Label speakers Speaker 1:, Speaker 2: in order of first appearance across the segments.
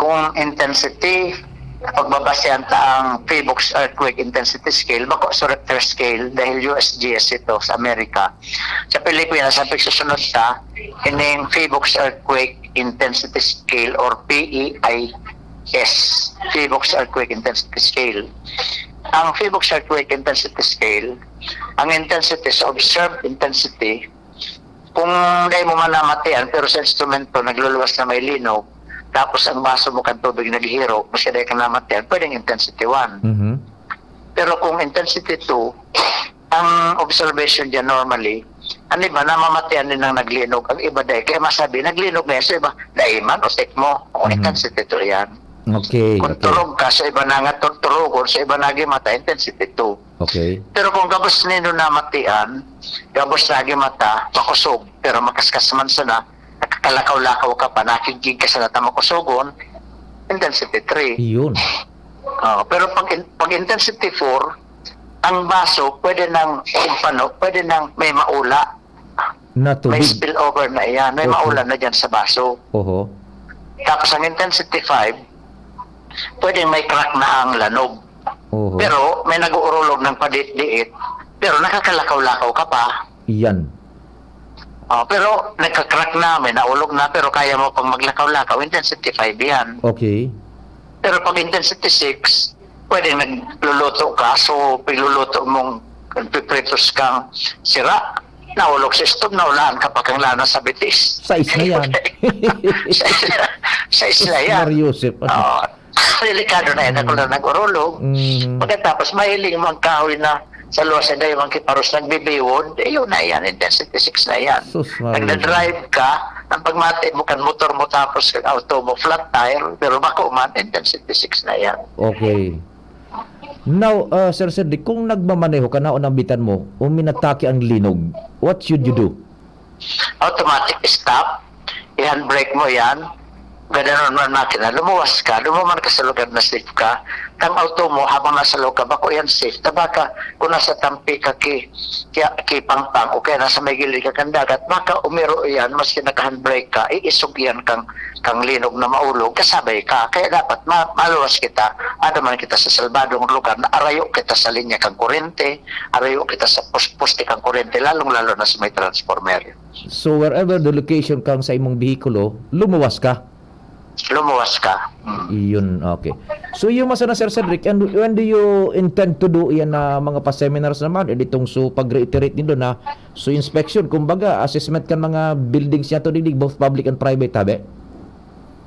Speaker 1: kung intensity, pagbabasehan ta ang PHIVOX earthquake intensity scale, bako sa Richter scale dahil USGS ito sa Amerika. Sa Pilipinas, ang pagsusunod ta, ining PHIVOX earthquake intensity scale or PEIS, PHIVOX earthquake intensity scale. Ang PHIVOX earthquake intensity scale, ang intensity sa observed intensity, kung dahil mo manamatian pero sa instrumento nagluluwas na may linog, tapos ang baso mo kan tubig naghihiro, mas kaya ka namatian, pwedeng intensity 1.
Speaker 2: Mhm.
Speaker 1: Pero kung intensity 2, ang observation dyan normally, ang iba namamatian din ng naglinog, ang iba dahil, kaya masabi, naglinog na yan, sa iba, daiman o stick mo, kung intensity 2 yan.
Speaker 2: Okay.
Speaker 1: Kung tulog ka, sa iba na nga turugon, sa iba nagimata, intensity 2.
Speaker 2: Okay.
Speaker 1: Pero kung gabos nino namatian, gabos nagimata, makusog, pero makaskas man sana, nakakalakaw-lakaw ka pa, nakikig ka sa natamakusogon, intensity 3.
Speaker 2: Yun.
Speaker 1: Pero pag intensity 4, ang baso pwede nang kumpano, pwede nang may maula.
Speaker 2: Na
Speaker 1: May
Speaker 2: tubig.
Speaker 1: spillover na iyan, may
Speaker 2: Okay.
Speaker 1: maula na dyan sa baso.
Speaker 2: Oho.
Speaker 1: Tapos ang intensity 5, pwede may crack na ang lanog.
Speaker 2: Oho.
Speaker 1: Pero may nag-uurulog ng padit-diit, pero nakakalakaw-lakaw ka pa.
Speaker 2: Yan.
Speaker 1: Pero nagka-crack na, may naulog na, pero kaya mo pang maglakaw-lakaw, intensity 5 yan.
Speaker 2: Okay.
Speaker 1: Pero pag intensity 6, pwedeng nagluluto ka, so piluluto mong pipritos kang sira, naulog sa stove, naulaan ka pa kang lana sa bitis.
Speaker 2: Size na yan.
Speaker 1: Size na yan.
Speaker 2: Mariusip.
Speaker 1: Delikado na yan, ako lang nag-urulog.
Speaker 2: Mhm.
Speaker 1: Pagkatapos, mahiling mong kahoy na sa luwas na yung kiparos nagbibiwod, yun na yan, intensity 6 na yan.
Speaker 2: Sus, Maria.
Speaker 1: Nagda-drive ka, ang pagmati mo kan motor mo tapos kang auto mo flat tire, pero bako man, intensity 6 na yan.
Speaker 2: Okay. Now, Sir Cedric, kung nagmamaneho ka na o nabitan mo, o minatake ang linog, what should you do?
Speaker 1: Automatic stop, i-handbrake mo yan, gano'n man makina, lumuwas ka, lumuman ka sa lugar na safe ka, kang auto mo habang nasa loob ka, bako yan safe, tabaka kung nasa tampi ka ki pangpang, o kaya nasa may gilid ka kang dagat, baka umiro yan, maski naka-handbrake ka, iisog yan kang linog na maulog, kasabay ka, kaya dapat maluwas kita, man kita sa salbadong lugar, na arayo kita sa linya kang kurente, arayo kita sa poste kang kurente, lalong-lalo na sa may transformer.
Speaker 2: So, wherever the location kang sa imong bihikulo, lumuwas ka.
Speaker 1: Lumuwas ka.
Speaker 2: Iyon, okay. So, yung masana, Sir Cedric, and when do you intend to do yan na mga pa-seminars naman? Itong so, pag-reiterate nito na, so, inspection, kumbaga, assessment kan mga buildings niya to dinig, both public and private, tabi?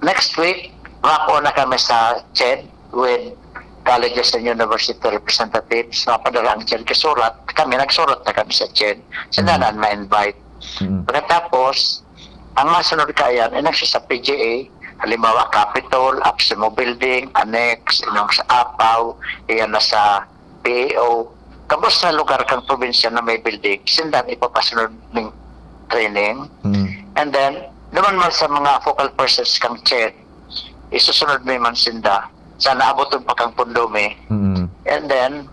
Speaker 1: Next week, mako na kami sa CHED with colleges and university representatives. Mapadala ang CHED kasurat. Kami, nagsurat na kami sa CHED. Sinanan ma-invite. Pagkatapos, ang masunod kayan, sa PGA, halimbawa Capitol, Apsimo Building, Annex, inong sa Apaw, iyan na sa PAO. Kapos sa lugar kang probinsya na may building, sindan ipapasunod ng training. And then, naman man sa mga focal persons kang CHED, isusunod mo man sinda. Sana abutin pa kang pundomi. And then,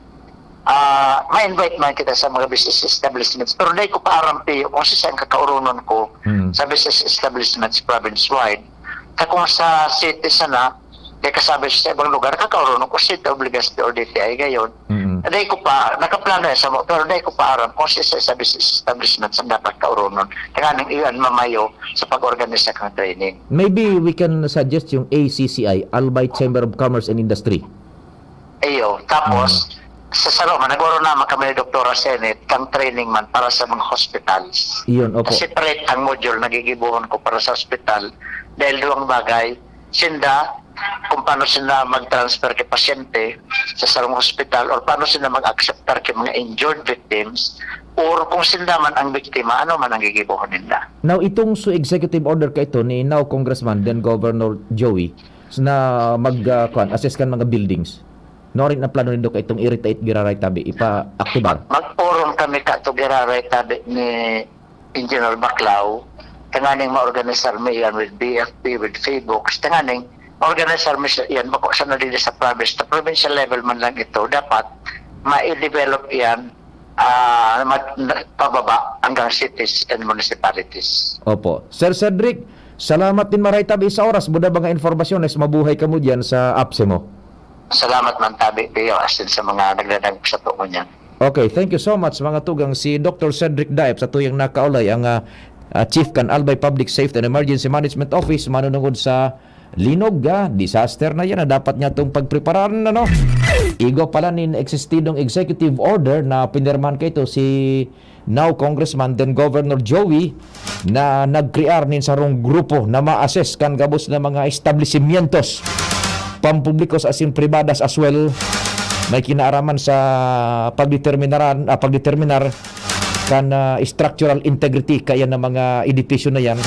Speaker 1: ma-invite man kita sa mga business establishments. Pero dahil ko paarampi, kung saan kakaurunan ko sa business establishments province-wide, kung sa city sana, dahil kasabi sa ibang lugar, kakaurunan ko city obligasyon or DTI gayon. Dahil ko pa, nakaplano yan sa mo, pero dahil ko paaram kung sa business establishments ang dapat kaurunan. Kaya nang iyan mamayo sa pag-organisa kang training.
Speaker 2: Maybe we can suggest yung ACCI, Albay Chamber of Commerce and Industry.
Speaker 1: Ayo, tapos, sa Saloma, nagwaro naman kami ni Dr. Senate, kang training man para sa mga hospitals.
Speaker 2: Iyon, opo.
Speaker 1: Separate ang module, nagigibuhan ko para sa hospital. Dahil duwang bagay, sinda, kung paano sila mag-transfer kay pasyente sa sarong hospital or paano sila mag-acceptar kay mga injured victims or kung sila man ang biktima, ano man ang gigibuhan nila.
Speaker 2: Now, itong so executive order ka ito ni now Congressman, then Governor Joey, na mag-assess kan mga buildings. No rin na plano nindo ka itong irritate giraray tabi, ipa-aktibar.
Speaker 1: Mag-forum kami ka ito giraray tabi ni Engineer Baclao, tanganing ma-organisar mo yan with BFP, with FABOX, tanganing ma-organisar mo yan, bako sa nalili sa province, sa provincial level man lang ito, dapat ma-develop yan pababa hanggang cities and municipalities.
Speaker 2: Opo. Sir Cedric, Salamat din maray tabi sa oras. Buda ba nga informasyon is mabuhay ka mo dyan sa apse mo.
Speaker 1: Salamat man tabi kayo asin sa mga nagdadag sa tuon niya.
Speaker 2: Okay, thank you so much mga tugang. Si Dr. Cedric Daip sa tuyang nakaulay ang Chief kan Albay Public Safety and Emergency Management Office manunungod sa linog, disaster na yan na dapat niya itong pagprepararan no? Igo pala nin existidong executive order na pinirmahan kay ito si now Congressman then Governor Joey na nagkrear nin sarong grupo na ma-assess kan gabos na mga establishmentos pampublikos as in privadas as well may kinaaraman sa pagdeterminar kan structural integrity kaya ng mga edipisyo na yan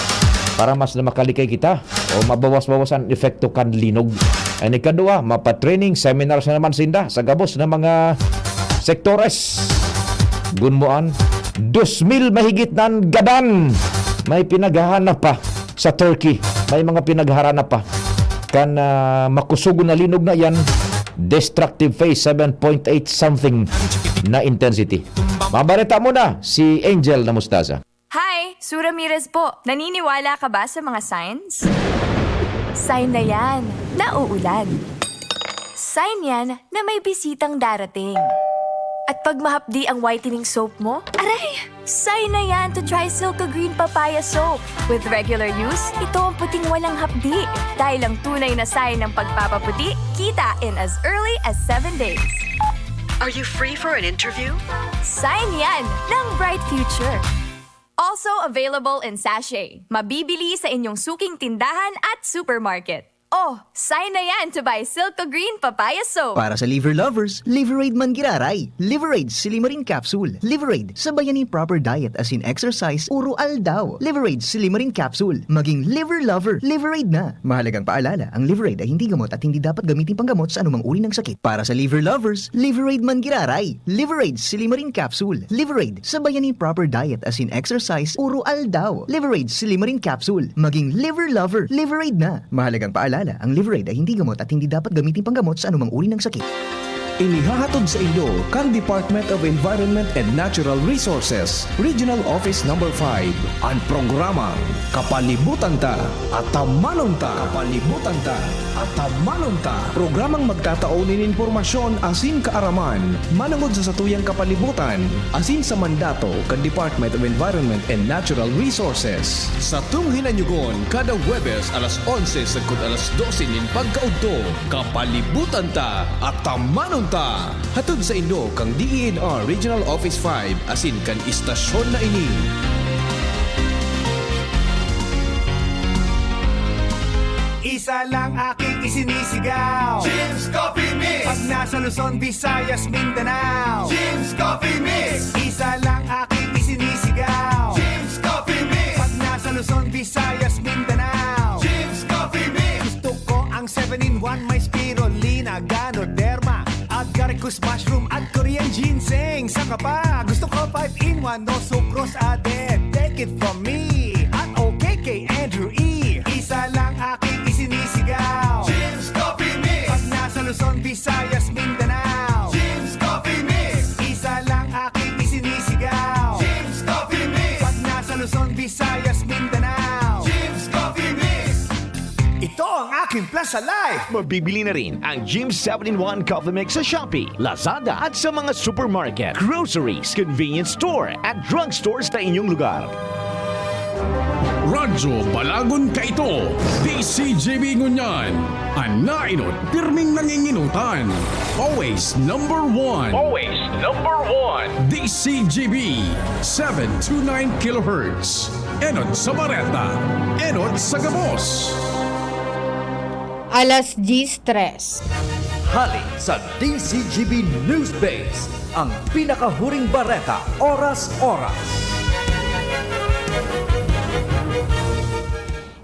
Speaker 2: para mas na makalikay kita o mabawas-bawasan epekto kan linog. Ang ikadua, mapatraining seminars na naman sinda sa gabos ng mga sektores. Gunmuan, 2,000 mahigit nan gadan may pinaghahanap pa sa Turkey. May mga pinaghahanap pa kan makusugo na linog na yan. Destructive phase 7.8 something na intensity. Mabalita mo na si Angel na Mustaza.
Speaker 3: Hi! Sue Ramirez po. Naniniwala ka ba sa mga signs? Sign na yan, na uulan. Sign yan na may bisitang darating. At pag mahapdi ang whitening soap mo, aray! Sign na yan to try Silka Green Papaya Soap. With regular use, ito ang puting walang hapdi. Dahil ang tunay na sign ng pagpapaputi, kita in as early as 7 days.
Speaker 4: Are you free for an interview?
Speaker 3: Sign yan ng bright future. Also available in sachet. Mabibili sa inyong suking tindahan at supermarket. Oh, sign na yan to buy Silka Green Papaya Soap.
Speaker 5: Para sa liver lovers, Liverade man giraray. Liverade Silimarin Capsule. Liverade, sabayan ni proper diet as in exercise, uro aldaw. Liverade Silimarin Capsule. Maging liver lover, Liverade na. Mahalagang paalala, ang Liverade ay hindi gamot at hindi dapat gamitin panggamot sa anumang uri ng sakit. Para sa liver lovers, Liverade man giraray. Liverade Silimarin Capsule. Liverade, sabayan ni proper diet as in exercise, uro aldaw. Liverade Silimarin Capsule. Maging liver lover, Liverade na. Mahalagang paalala, ang Liverade ay hindi gamot at hindi dapat gamitin panggamot sa anumang uri ng sakit.
Speaker 6: Inihahatod sa inyo kang Department of Environment and Natural Resources, Regional Office No. 5, ang programang Kapalibutan Ta at Tamanon Ta. Kapalibutan Ta at Tamanon Ta. Programang magtataunin informasyon asin kaaraman, manungod sa satuyang kapalibutan, asin sa mandato kan Department of Environment and Natural Resources. Sa tunghinanyugon, kada Huwebes alas 11 sagkod alas 12 nin pagkaudto, Kapalibutan Ta at Tamanon Ta. Hatod sa inyo kang DENR Regional Office 5 asin kan istasyon na ini.
Speaker 7: Isa lang aking isinisigaw,
Speaker 8: Jim's Coffee Mix!
Speaker 7: pag nasa Luzon, Visayas, Mindanao.
Speaker 8: Jim's Coffee Mix!
Speaker 7: Isa lang aking isinisigaw,
Speaker 8: Jim's Coffee Mix!
Speaker 7: pag nasa Luzon, Visayas, Mindanao.
Speaker 8: Jim's Coffee Mix!
Speaker 7: Gusto ko ang 7-in-1, may spirulina, ganoderma, agaricus mushroom at Korean ginseng. Saka pa, gusto ko 5-in-1, no sucrose added. Take it from me, at okay kay Andrew E. Isa lang aking isinisigaw,
Speaker 8: Jim's Coffee Mix!
Speaker 7: pag nasa Luzon, Visayas, Mindanao.
Speaker 8: Jim's Coffee Mix!
Speaker 7: Isa lang aking isinisigaw,
Speaker 8: Jim's Coffee Mix!
Speaker 7: pag nasa Luzon, Visayas, Mindanao.
Speaker 8: Jim's Coffee Mix!
Speaker 7: Ito ang aking Plaza Life.
Speaker 9: Mabibili na rin ang Jim's 7-in-1 Coffee Mix sa Shopee, Lazada at sa mga supermarket, groceries, convenience store at drugstores na inyong lugar.
Speaker 10: Radyo Balagon Kaito, DCGB Ngunyan, Anainot, pirming nanginginutan. Always number one.
Speaker 9: Always number one.
Speaker 10: DCGB, 729 kHz. Enot sa Bareta, Enot sa Gabos.
Speaker 11: Alas 10:03.
Speaker 12: Hali sa DCGB News Base, ang pinakahuring bareta oras-oras.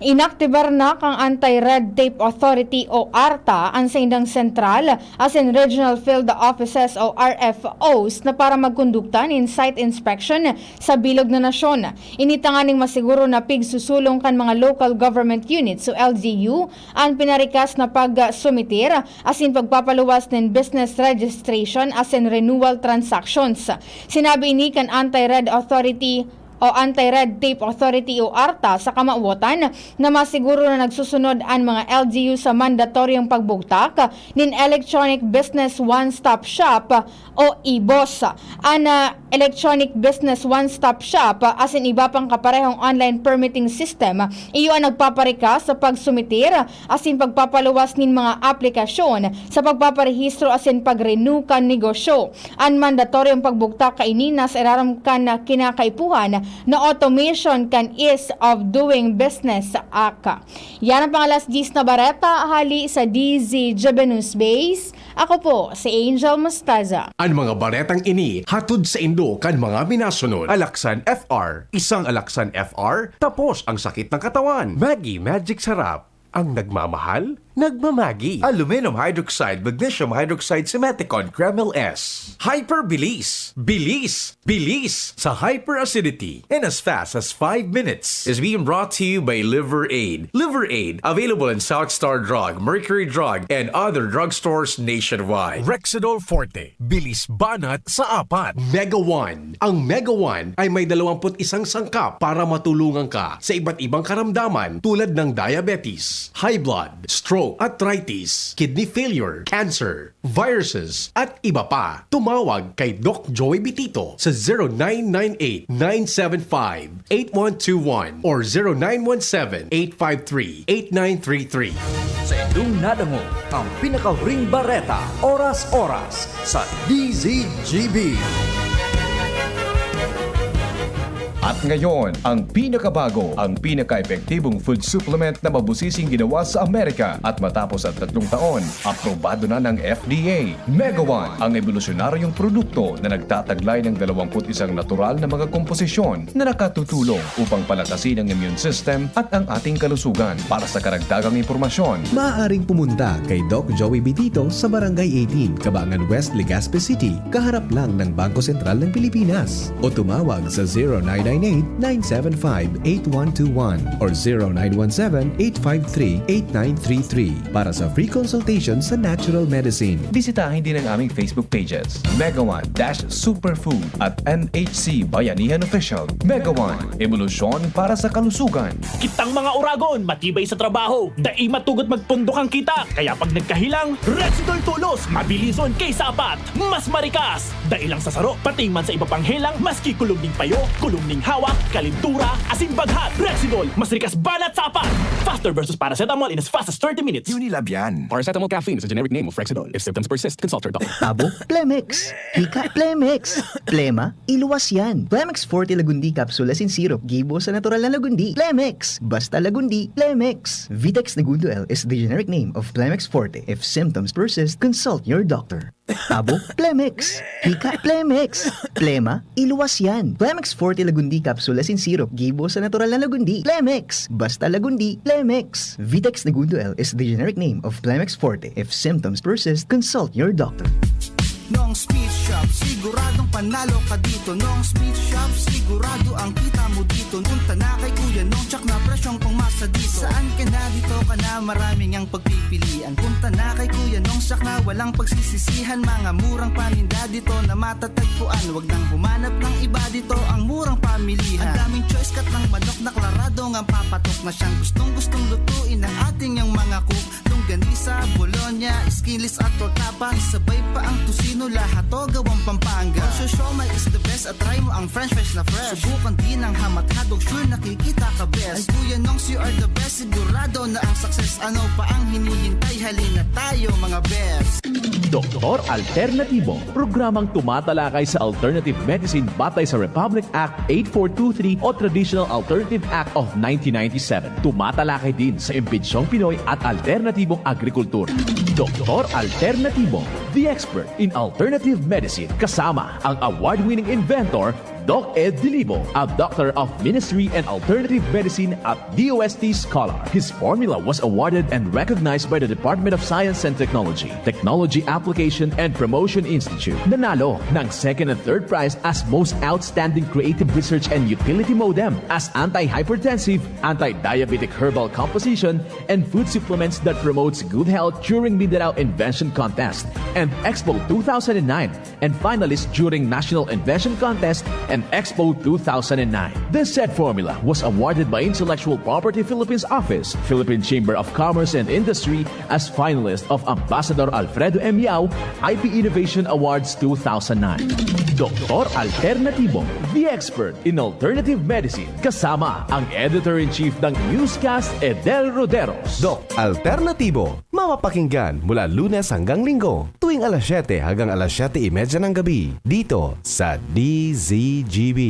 Speaker 11: Inaktibar na kang Anti-Red Tape Authority o ARTA ang sa indang sentral as in Regional Field Offices o RFOs na para magkondukta ng site inspection sa bilog na nasyon. Initanganing masiguro na pigsusulong kan mga local government units o LGU ang pinarikas na pag-sumitir as in pagpapaluwas ng business registration as in renewal transactions. Sinabi ni kan Anti-Red Authority o Anti-Red Tape Authority o ARTA sa kamauotan na masiguro na nagsusunod ang mga LGU sa mandatoryong pagbugtak nin Electronic Business One-Stop Shop o EBOS. Ang Electronic Business One-Stop Shop asin iba pang kaparehong online permitting system iyo ang nagpaparika sa pagsumitir asin pagpapaluwas nin mga aplikasyon sa pagpaparehistro asin pag-renew kan negosyo. Ang mandatoryong pagbugtak kaininas iraram kan kinakaipuhan na automation kan Ease of Doing Business Act. Yan ang pangalas 10 na bareta hali sa DZGB News Base. Ako po si Angel Mostaza.
Speaker 6: Ang mga baretang ini hatod sa Indo kan mga minasunod. Alaksan FR, isang Alaksan FR, tapos ang sakit ng katawan. Maggie Magic Sarap, ang nagmamahal, nagmamagi. Aluminum hydroxide, magnesium hydroxide, Simeticon, Kreml S. Hyper Bilis, bilis, bilis sa hyperacidity in as fast as 5 minutes. Is being brought to you by Liver Aid. Liver Aid, available in South Star Drug, Mercury Drug, and other drugstores nationwide.
Speaker 10: Rexidol Forte, bilis banat sa apat.
Speaker 6: Mega One. Ang Mega One ay may 21 sangkap para matulungan ka sa iba't ibang karamdaman tulad ng diabetes, high blood, stroke, arthritis, kidney failure, cancer, viruses, at iba pa. Tumawag kay Doc Joey Bitito sa 0998-975-8121 or 0917-853-8933.
Speaker 12: Sa inyong nadango ang pinakahuring bareta, oras-oras sa DZGB.
Speaker 6: At ngayon, ang pinakabago, ang pinaka-epektibong food supplement na mabusising ginawa sa Amerika at matapos at 3 taon, aprobado na ng FDA. Mega One, ang evolusyonaryong produkto na nagtataglay ng 21 natural na mga komposisyon na nakatutulong upang palakasin ang immune system at ang ating kalusugan. Para sa karagdagang impormasyon,
Speaker 13: maaaring pumunta kay Doc Joey Bitito sa Barangay 18, Cabangan West, Legazpi City, kaharap lang ng Bangko Sentral ng Pilipinas, o tumawag sa 0998-975-8121 or 0917-853-8933 para sa free consultation sa natural medicine.
Speaker 6: bisitahin din ang aming Facebook pages, Mega One-Superfood at NHC Bayanihan Official. Mega One, evolusyon para sa kalusugan.
Speaker 9: Kitang mga uragon, matibay sa trabaho, dai matugot magpundok ang kita. Kaya pag nagkahilang, Rexidol tulos, mabilison kaysa apat, mas marikas. Dai lang sa saro, pati man sa iba pang helang, maski kulong ning payo, kulong ning hawak, kalintura, asin baghat. Rexidol, mas rikas banat sa apat. Faster versus paracetamol in as fast as 30 minutes.
Speaker 10: Unilab yan. Paracetamol caffeine is a generic name of Rexidol. If symptoms persist, consult your doctor.
Speaker 5: Tabo, Plemex. Hika, Plemex. Plema, iluwas yan. Plemex Forte Lagundi Capsule asin Syrup. Gibo sa natural na Lagundi. Plemex. Basta Lagundi. Plemex. Vitex Negundo L is the generic name of Plemex Forte. If symptoms persist, consult your doctor. Tabo, Plemex. Hika, Plemex. Plema, iluwas yan. Plemex Forte Lagundi Capsule asin Syrup. Gibo sa natural na Lagundi. Plemex. Basta Lagundi. Plemex. Vitex Negundo L is the generic name of Plemex Forte. If symptoms persist, consult your doctor.
Speaker 7: Nong Speed Shop, siguradong panalo ka dito. Nong Speed Shop, sigurado ang kita mo dito. Punta na kay Kuya Nong, tsak na presyong pumasa dito. Saan ka na dito ka na, maraming ang pagpipilian. Punta na kay Kuya Nong, tsak na walang pagsisisihan. Mga murang paninda dito na matatagpuan. Huwag nang humanap ng iba dito, ang murang pamilihan. Ang daming choice kat ng manok na klaradong ang papatok na siyang gustong lutuin ng ating yung mga cook. Longganisa, Bologna, skinless at tortapa. Sabay pa ang tusino, lahat to gawang Pampanga. Siomai is the best at try mo ang french fries na fresh. Subukan din ang hamat-hadog, sure nakikita ka best. Ay Kuya Nongs, you are the best, sigurado na ang success. Ano pa ang hinihintay, halina tayo mga best.
Speaker 9: Doktor Alternatibo, programang tumatalakay sa alternative medicine batay sa Republic Act 8423 o Traditional Alternative Act of 1997. Tumatalakay din sa imbitsyong Pinoy at alternatibong agrikultur. Doktor Alternatibo, the expert in alternative medicine, kasama ang award-winning inventor Doc Ed Dilibo, a doctor of ministry and alternative medicine at DOST Scholar. His formula was awarded and recognized by the Department of Science and Technology, Technology Application and Promotion Institute. Nanalo ng second and third prize as Most Outstanding Creative Research and Utility Modem as Anti-Hypertensive, Anti-Diabetic Herbal Composition, and Food Supplements that promotes good health during Mindanao Invention Contest and Expo 2009, and finalist during National Invention Contest and and Expo 2009. This said formula was awarded by Intellectual Property Philippines Office, Philippine Chamber of Commerce and Industry as finalist of Ambassador Alfredo M. Yao IP Innovation Awards 2009. Dr. Alternativo, the expert in alternative medicine, kasama ang Editor-in-Chief ng Newscast, Edel Roderos.
Speaker 6: Doc Alternatibo, mapapakinggan mula Lunes hanggang Linggo, tuwing alas 7 hanggang alas 7:30 ng gabi, dito sa DZGB.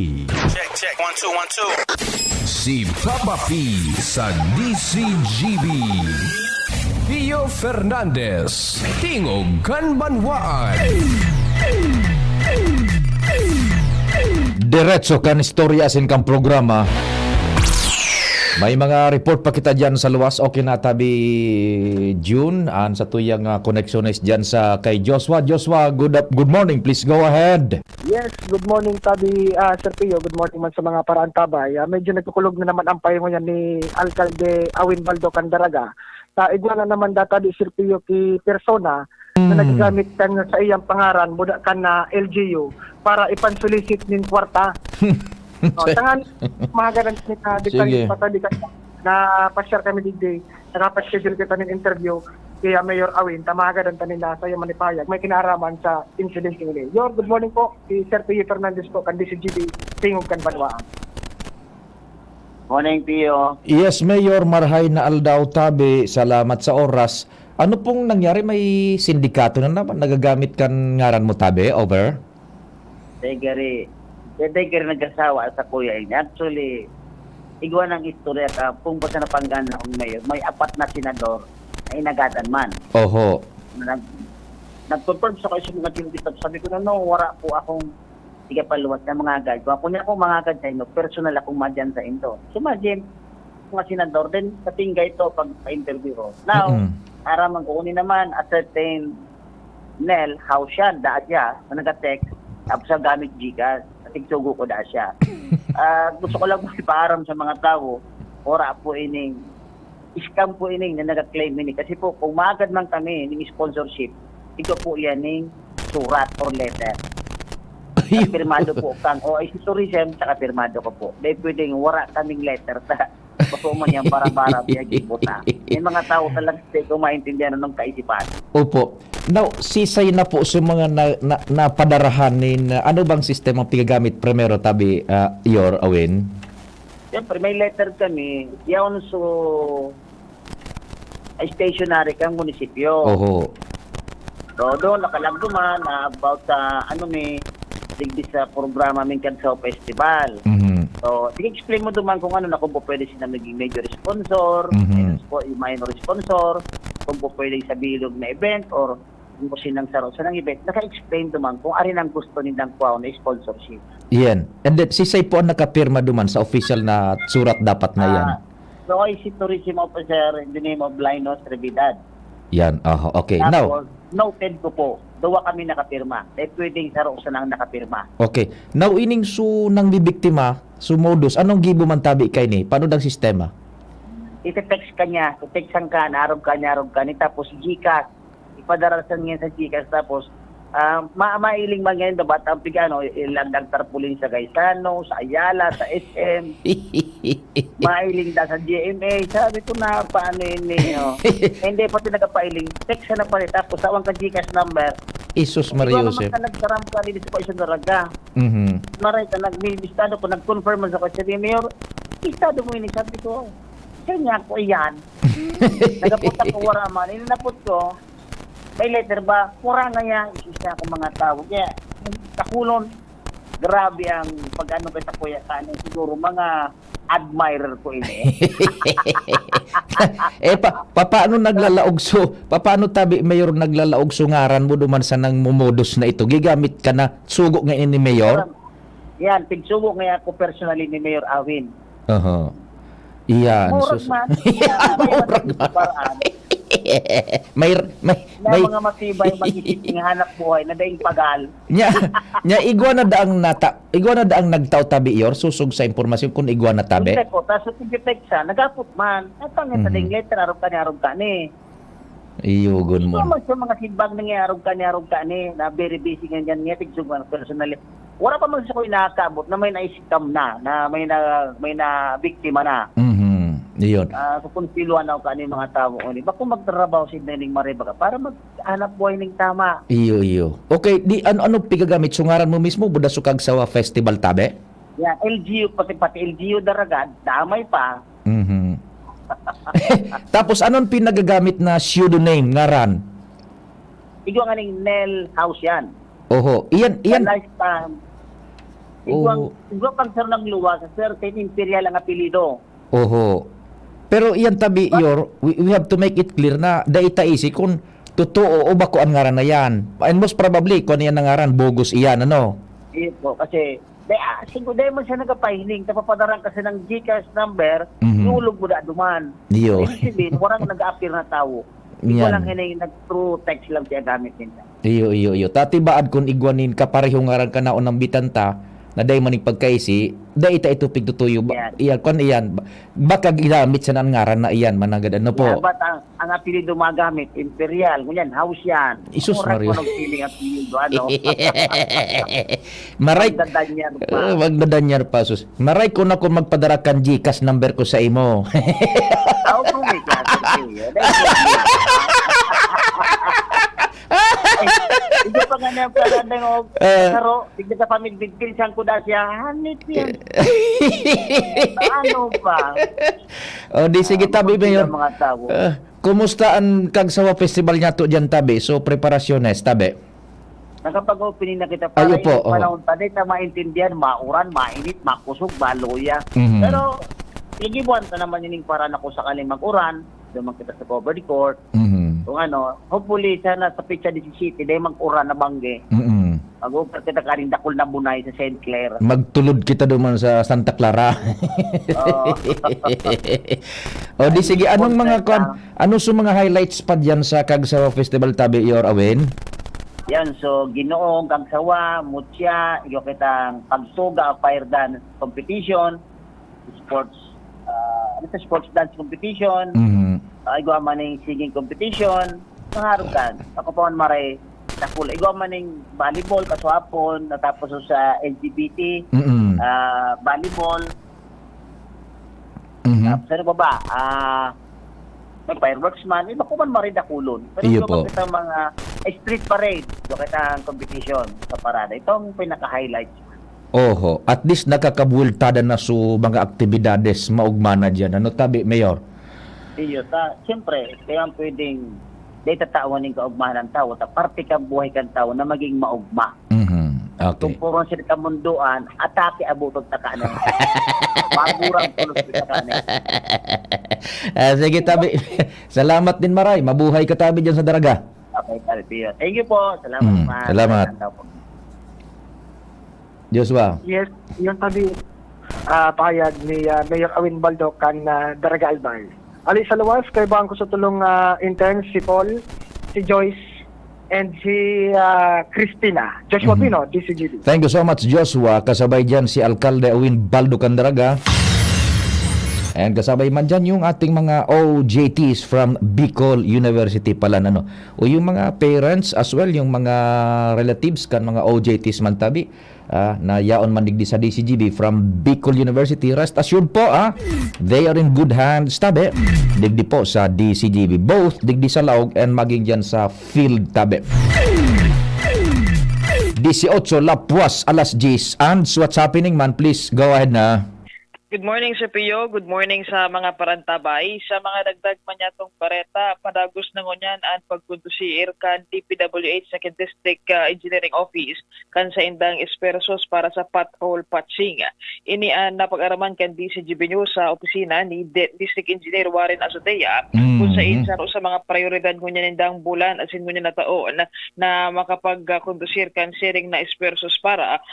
Speaker 8: Check, 1, 2, 1, 2.
Speaker 6: Si Papa P sa DZGB. Pio Fernandez, Tingog Kanbanwaan.
Speaker 2: Diretso kan istorya asin kang programa. May mga report pa kita dyan sa luwas. Okay na tabi June. Sa tuyang connectionist dyan sa kay Joshua. Joshua, good morning. Please go ahead.
Speaker 14: Yes, good morning tabi Sir Pio. Good morning man sa mga paraan tabay. Medyo nagkukulog na naman ang payo niya ni Alcalde Awin Baldo Candaraga. Igwa na naman data di Sir Pio ki persona na nagagamit kan sa iyang pangaran muda kan na LGU para ipansolicit nin kwarta. Tangan mga ganun ni
Speaker 2: Sige.
Speaker 14: na pa-share kami digday. Nakapaschedule kita ng interview kaya Mayor Awin, tamaga dan tanila sa iyo manipayag. May kinaraman sa incident nila. Good morning po. Si Sir Pio Fernandez po, kan DCGB, Tingog Kanbanwaan.
Speaker 1: Morning, Pio.
Speaker 2: Yes, Mayor Marhay na Aldaw Tabi. Salamat sa oras. Ano pong nangyari? May sindikato na naman. Nagagamit kan ngaran mo, Tabi? Over?
Speaker 1: Tegari nagkasawa sa kuya ini. Actually, igwa ng istorya ka, kung basta napanggan na akong mayor, may 4 na senador na inagatan man.
Speaker 2: Oho.
Speaker 1: Nag-confirm sa kayo sa mga tinitap. Sabi ko na, wala po akong igapaluwat na mga agad. Kung ako niya akong mga agad sa inyo, personal akong madyan sa inyo. So imagine, mga senador, then katingga ito pag pa-interview ko. Now, araman ko kunin naman a certain Nel, how siya, daan siya, na nag-text, tapos sa gamit Gcash, tigsugo ko daan siya. Gusto ko lang ipaaram sa mga tao, ora po ining, scam po ining na nag-claim ini. Kasi po, kung maagad man kami ng sponsorship, ito po yan ng surat or letter. Pirmado po kang OIC Tourism, saka pirmado ko po. Dahil pwedeng wala kaming letter sa pasuman yan para biyag-iputa. May mga tao talagang hindi ko maintindihan ng kaisipan.
Speaker 2: Opo. Now, sisay na po sa mga napadarahan ano bang sistema pigagamit primero, Tabi, Yor Awin?
Speaker 1: Siyempre, may letter kami. Yan so stationary kang munisipyo.
Speaker 2: Oho.
Speaker 1: So, doon nakalagduman about sa digdi sa programa min Kansaw Festival. So, sige-explain mo duman kung na kung po pwede sila maging major sponsor, minor sponsor, kung po pwede sa bilog na event, or kung po sinang saro sa ng event. Naka-explain duman kung arin ang gusto nilang kuha na sponsorship.
Speaker 2: Yan. And then, sisay po ang nakapirma duman sa official na surat dapat na yan.
Speaker 1: So, I see Tourism Officer in the name of Linus Revidad.
Speaker 2: Yan. Okay.
Speaker 1: Tapos,
Speaker 2: Now,
Speaker 1: noted ko po, dawa kami nakapirma. Pwedeng saro sa nang nakapirma.
Speaker 2: okay. Now, ining nang bibiktima, modus, anong gibo man Tabi kay ni? Paano dang sistema?
Speaker 1: Ite-text ka niya, ite-textan ka, narog ka, ni tapos Gcash. Ipadarasan niya sa Gcash, tapos mailing man ngayon dapat ang pigano, ilandang tarpulin sa Gaisano, sa Ayala, sa SM. Mailing da sa GMA. Sabi ko na, paano yun hindi pati nagpailing. Text na pa rin, tapos sawang ka Gcash number.
Speaker 2: Isus Maria Joseph.
Speaker 1: Ikaw naman ka nagsaram ka rin sa isang daraga. Maray ka, nag-listado ko, nag-confirm sa kasi ni Mayor, listado mo yun, sabi ko, kanya ko yan. Nagapunta ko waraman, inanapot ko, may letter ba? Mura nga yan. Isa ako mga tao. Kaya, takulon, grabe ang pag-ano kay sa kuya kanin. Siguro mga admirer ko ini.
Speaker 2: Paano naglalaog paano Tabi, Mayor, naglalaog ngaran mo duman sa nang mumodus na ito? Gigamit ka na sugo nga ni Mayor?
Speaker 1: Yan, tigsugo nga ako personally ni Mayor Awin.
Speaker 2: Iyan.
Speaker 1: Murag man.
Speaker 2: Murag man. may
Speaker 1: mga matibay mag-isip ng hanap buhay na daing pagal.
Speaker 2: Igwa na daang nagtaw Tabi Yor susug sa impormasyon kung igwa na Tabi.
Speaker 1: Hindi ko, tapos tig-text siya, nagapot man. Atang sa daing letter, arog ka ni.
Speaker 2: Iyugon mo.
Speaker 1: Ito mga feedback na arog ka ni, na very busy nga dyan, tigsugan personally.
Speaker 15: wala pa man sa ko inakaabot na may na-scam na may na biktima na.
Speaker 2: Iyon.
Speaker 15: Kung piluan ako kanin mga tao ni bako magtrabaho si Nening Maribaga para maghanap buhay ning tama.
Speaker 2: Iyo. Okay, di ano pigagamit sungaran mo mismo buda sukag sa festival tabe?
Speaker 15: Yeah, LGU pati LGU daraga damay pa.
Speaker 2: Tapos anong pinagagamit na pseudonym ngaran?
Speaker 15: Igwa nga ning Nel House yan.
Speaker 2: Oho, iyan.
Speaker 15: Lifetime. Igwa pang sir ng luwa sa certain imperial ang apelido.
Speaker 2: Oho. Pero iyan tabi, we have to make it clear na daita isi kung totoo o bako ang ngaran na yan. And most probably, kung yan ang ngaran, bogus iyan, ano?
Speaker 15: Iyo po, kasi siguro dahil mo siya nagpahiling, tapapadarang kasi ng GCash number, iulog mo na duman.
Speaker 2: Iyo.
Speaker 15: Ibig sabihin, warang nag-appear na tao. Walang hinay nag-true text lang siya gamit nila.
Speaker 2: Iyo. Tatibaad kung igwanin kaparehong ngaran ka na unang bitanta, na day maning pagkaisi, day ita ito pigtutuyo. Iyan, baka ginamit sa ngaran na iyan, managad ano po.
Speaker 15: Yeah, but ang apelido magamit, imperial, ngunyan, house yan.
Speaker 2: Isus Mario.
Speaker 15: Murag feeling apelido, ano?
Speaker 2: Maray,
Speaker 15: magdadanyar pa.
Speaker 2: Magdadanyar pa, sus. Maray ko na kung magpadarakan Gcash number ko sa imo.
Speaker 15: Ako kung may kasi. Ito pa nga na pala ng karo, tignan sa pamilbigpil siyang kuda siya, hanit yan. Ano pa?
Speaker 2: O di sige tabi Mayor.
Speaker 15: Mga tao.
Speaker 2: Kumusta ang Kagsawa Festival niya to dyan tabi? So preparasyones tabi?
Speaker 15: Nakapag-opening na kita para yung panahon tabi na maintindihan, mauran, mainit, makusog, maluya. Pero igibuan ta naman yun para na kung sakaling mag-uran, duman kita sa covered court. Kung ano, hopefully sana sa Pizza City dahil mag-uran na bangge. Mag-upar kita karing dakol na bunay sa St. Clair.
Speaker 2: Magtulod kita duman sa Santa Clara. O di sige, anong mga ano sa mga highlights pa diyan sa Kagsawa Festival tabi Yor Awen?
Speaker 15: Yan, so Ginoong, Kagsawa, Mutya, iyo kitang pagsuga, fire dance competition, sports dance competition, igwa maning singing competition, nangarugan. Ako pa man maray nakul. Igwa maning volleyball kaswapon, natapos sa LGBT, volleyball. Pero pa ba? Fireworks man, iba ko man maray nakulon. Pero igwa kita mga street parade, igwa kitang competition sa parada. Itong pinaka-highlights.
Speaker 2: Oho, at least nakakabultada na su mga aktibidades maugmana dyan. Ano tabi, Mayor?
Speaker 15: Iyo, siyempre, kaya pwedeng di tatawan ng kaugmahan ng tao, parte ka buhay kang tao na maging maugma.
Speaker 2: Okay.
Speaker 15: Kung puro sila kamunduan, atake abutog takanan. Magurang tulos kita kanan.
Speaker 2: Sige tabi, salamat din maray, mabuhay ka tabi dyan sa daraga.
Speaker 15: Okay, Talpio. Thank you po, salamat.
Speaker 2: Salamat. Joshua.
Speaker 14: Yes, yung tabi payag ni Mayor Awin Baldo kan Daraga Albay. Ali sa luwas, kay bang ko sa tulong intern si Paul, si Joyce, and si Christina. Joshua Pino, DCGD.
Speaker 2: Thank you so much Joshua. Kasabay dyan si Alcalde Awin Baldo Candaraga. And kasabay man dyan yung ating mga OJTs from Bicol University pala ano. O yung mga parents as well, yung mga relatives kan mga OJTs man tabi. Na yaon man digdi sa DCGB from Bicol University. Rest assured po they are in good hands tabi. Digdi po sa DCGB. Both digdi sa Laog and maging dyan sa field tabi. 18 Lapuas alas 10. And what's happening man, please go ahead na.
Speaker 16: Good morning Sir Pio, good morning sa mga parantabay. Sa mga dagdag manyatong pareta, padagos na ngunyan ang pagkundusir kan DPWH 2nd District Engineering Office kan sa indang espersos para sa pothole patching. Ini ang napag-araman kan DCGB News sa opisina ni District Engineer Warren Azotea kung sa insan o sa mga prioridad ngunyan indang bulan at sin ngunyan na taon na makapag-kundusir kan sharing na espersos para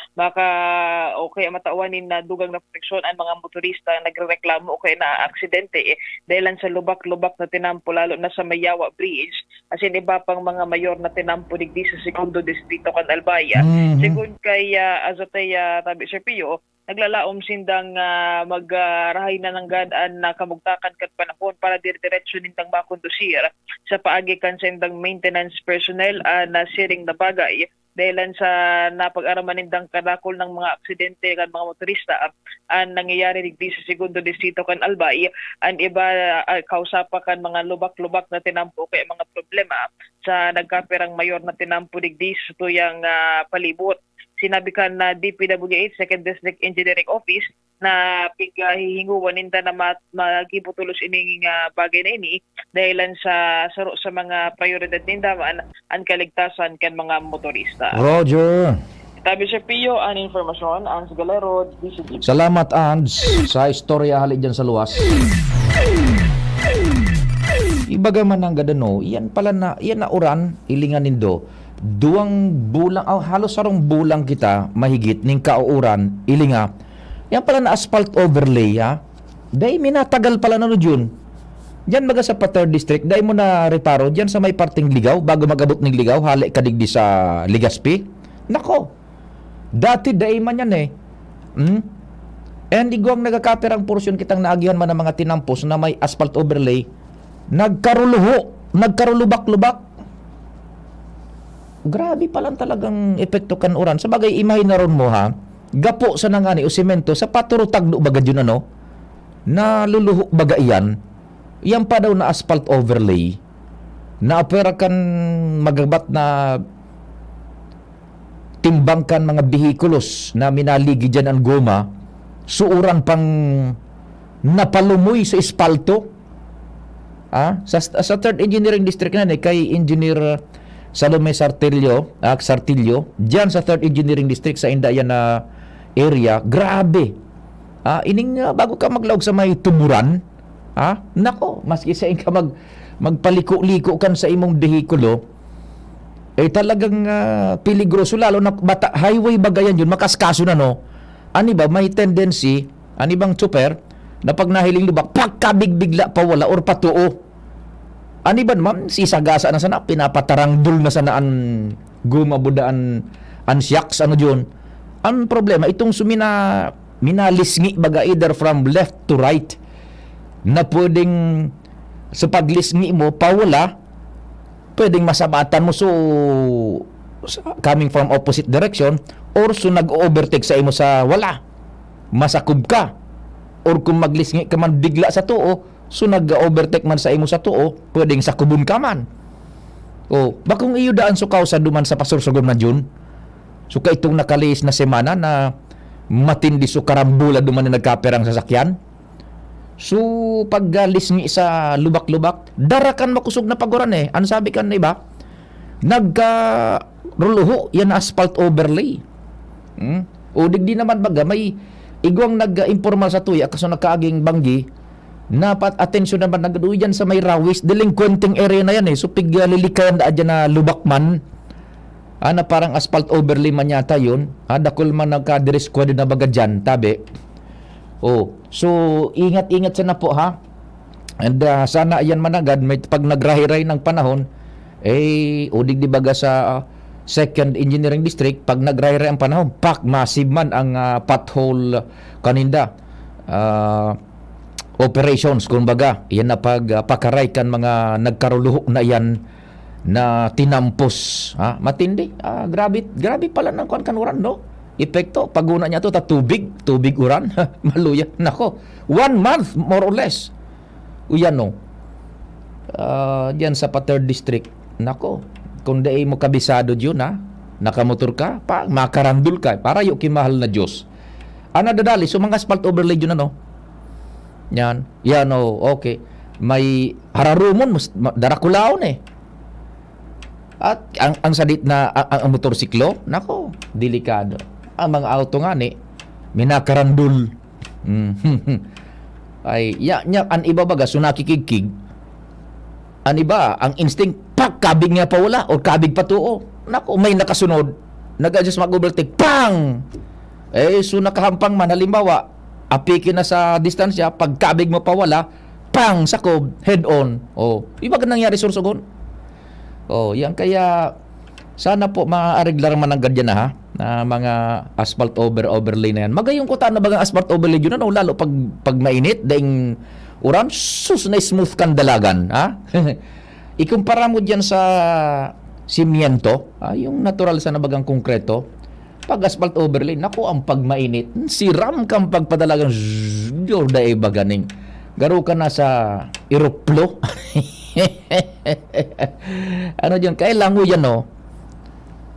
Speaker 16: okay matauanin na dugang na proteksyon ang mga motorista nagrereklamo o kaya na aksidente dahil sa lubak-lubak na tinampo lalo na sa Mayawa Bridge as in iba pang mga mayor na tinampo digdi sa segundo distrito kan Albaya. Sigun kay Azotea tabi Sir Pio, naglalaom sindang magrahay na ng gadaan na kamugtakan kat panahon para diretso nindang makondusir sa paagi kan sindang maintenance personnel na sharing na bagay dahilan sa napag-araman nindang kadakol ng mga aksidente kan mga motorista ang nangyayari digdi sa segundo distrito kan Albay ang iba kausapa kan mga lubak-lubak na tinampo kay mga problema sa nagkaperang mayor na tinampo digdi sa tuyang palibot. Sinabi kan na DPWH Second District Engineering Office na pighihinguan ninda na magibutulos ining bagay na ini dahilan sa saro sa mga prioridad ninda ang kaligtasan kan mga motorista.
Speaker 2: Roger.
Speaker 16: Tabi sa Pio ang informasyon ang Galero DCG.
Speaker 2: Salamat Ans sa istorya hali dyan sa luwas. Ibaga man ang gadano, yan na uran ilingan nindo. Duang bulang halos sarong bulang kita mahigit ning kauuran ilinga. Yan pala na asphalt overlay ha. Dahil minatagal pala na dyan. Diyan baga sa Third District, dahil mo na reparo diyan sa may parting Ligaw bago magabot ng Ligaw, hali kadigdi sa Legazpi. Nako. Dati dahil man yan And igwang nagakaperang porsyon kitang naagihan man ng mga tinampos na may asphalt overlay, nagkarulubak-lubak. Grabe palang talagang epekto kan uran. Sa bagay, imahin na ron mo ha, gapo sa nangani o semento, sa paturo tagdo baga yun na luluhok baga iyan, yan pa daw na asphalt overlay, na opera kan magabat na timbangkan mga bihikulos na minaligi dyan ang goma, suuran pang napalumoy sa espalto. Sa Third Engineering District na kay Engineer Salome Sartillo, diyan sa Third Engineering District sa Indayan na area, grabe. Ining bago ka maglaog sa may tuburan, nako, maski sa ka magpaliko-liko kan sa imong behikulo, talagang peligroso, lalo na highway bagayan yun, makaskaso na ani ba, may tendency, ani bang super, na pag nahiling lubak, pagkabigbigla pa wala or patuo. Ani ba naman, sisagasa na sana, pinapatarangdul na sana ang gumabudaan ang siyaks, yun. Ang problema, itong minalisngi baga either from left to right, na pwedeng sa paglisngi mo, pawala, pwedeng masabatan mo coming from opposite direction, or nag-overtake sa imo sa wala, masakub ka, or kung maglisngi ka man bigla sa tuo, nag-overtake man sa imo sa tuo, pwedeng sakubon ka man. Bakong iyo daan sukaw sa duman sa pasursugon na dyan, suka itong nakalis na semana na matindi karambula duman na nagkaperang sasakyan. Paglisngi sa lubak-lubak, darakan makusog na paguran Ano sabi kan iba? Nagka-ruluho, yan asphalt overlay. Digdi naman baga, may igwang nag-informal sa tuya, kaso nakaaging banggi, napat atensyon naman nagaduyan sa may rawis, delinquenting area na yan piglilikayan da dyan na lubakman, na parang asphalt overlay man yata yun, dakol man nagka-direskwado na baga dyan, tabi. Ingat-ingat sana po ha. And sana yan man agad, pag nagrahiray ng panahon, digdi baga sa Second Engineering District, pag nagrahiray ang panahon, massive man ang pothole kaninda. Operations, kumbaga, yan na pagpakaray kan mga nagkaruluhok na yan na tinampos. Matindi. Grabe pala ng kanuran, epekto. Paguna niya to, tubig uran. Maluya. Nako, 1 month, more or less. Yan diyan sa Third District. Nako, kung di mo kabisado dyan, nakamotor ka, makarandul ka, para yung kimahal na Diyos. Dadali, mga asphalt overlay dyan, Yan, okay. May hararumon, darakulaon At ang sadit na ang motorsiklo, nako, delikado. Ang mga auto nga minakarandul. Ay, an iba baga, nakikigkig. An iba, ang instinct, kabig nga pa wala, o kabig pa tuo. Nako, may nakasunod, nag-adjust mag-overtake, pang! Nakahampang man, halimbawa, apikin na sa distansya, pagkabig mo pa wala, pang, sakob, head on. Iba ka nangyari sursugon. Yan kaya sana po maareglar man ang ganyan na mga asphalt overlay na yan. Magayong kuta na bagang asphalt overlay yun lalo pag mainit, daing uran, na smooth kan dalagan. Ikumpara mo dyan sa simiento, yung natural sa nabagang konkreto, pag asphalt overlay, naku, ang pagmainit, siram kang pagpadalagang da iba ganing. Garo ka na sa eroplo. Ano dyan, kailangan mo yan, no?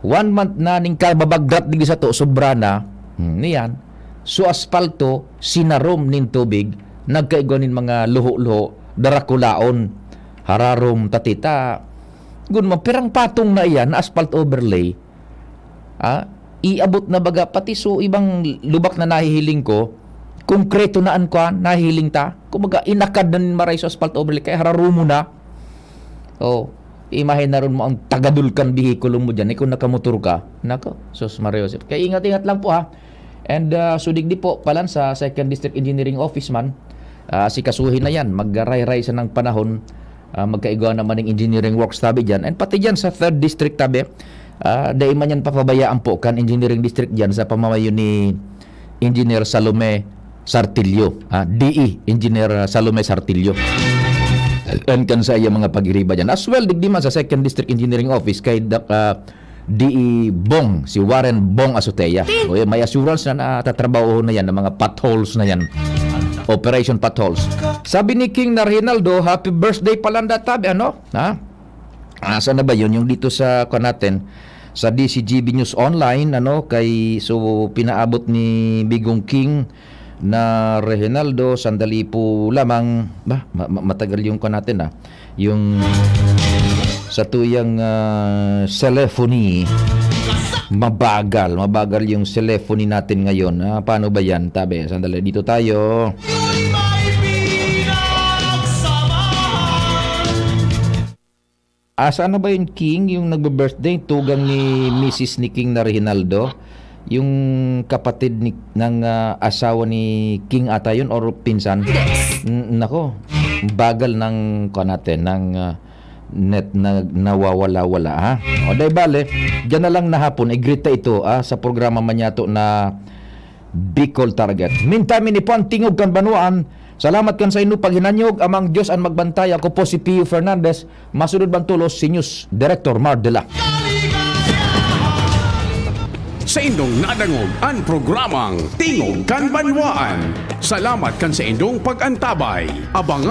Speaker 2: 1 month na ning kababagdat di sa to, sobra na, niyan, so aspalto, sinarom nin tubig, nagkaigonin mga luho-luho, darakulaon, hararom, tatita, gunman, perang patong na iyan, na asphalt overlay, iabot na baga, pati so ibang lubak na nahihiling ko, konkreto na ankuan, nahihiling ta, kumaga inakad na nin maray sa asphalt overlay, kaya hararumo na, imahin na rin mo ang tagadulkan bihikulo mo dyan, kung nakamotor ka, nako, sus Mario Joseph, kaya ingat-ingat lang po ha, and sudigdi po palan sa 2nd District Engineering Office man, sikasuhin na yan, mag-ray-ray sa ng panahon, magkaigawa naman ng engineering works tabi dyan, and pati dyan sa 3rd District tabi, dahil man yan papabayaan po kan engineering district dyan sa pamamayo ni Engineer Salome Sartillo, DE Engineer Salome Sartillo, and kan sa iya mga pag-iriba dyan as well, digdi man sa 2nd District Engineering Office kay DE Bong, si Warren Bong Azotea, may assurance na tatrabaho na yan ng mga potholes na yan, Operation Potholes. Sabi ni King na Rinaldo, happy birthday pala tabi, ano? Asa na ba yun? Yung dito sa natin, sa DCGB News Online, ano, kay, so, pinaabot ni Bigong King na Reginaldo, sandali po lamang, matagal yung natin, yung sa tuyang telephony, mabagal yung telephony natin ngayon. Paano ba yan? Tabi, sandali, dito tayo. Saan na ba yung King, yung nagbe-birthday, tugang ni Mrs. ni King na Reginaldo, yung kapatid ng asawa ni King ata yun, or pinsan? Nako, bagal ng natin, ng net na nawawala-wala, ha? O day bale, dyan na lang na hapon, igrita ito sa programa manyato na Bicol Target. Meantime, ini po ang tingog kan banuan. Salamat kan sa inyo paghinanyog, amang Diyos ang magbantay. Ako po si Pio Fernandez, masunod bantulos si News Director Mardela.
Speaker 6: Sa indong nadangog ang programang Tingog kan Banwaan. Salamat kan sa indong pag-antabay. Abangan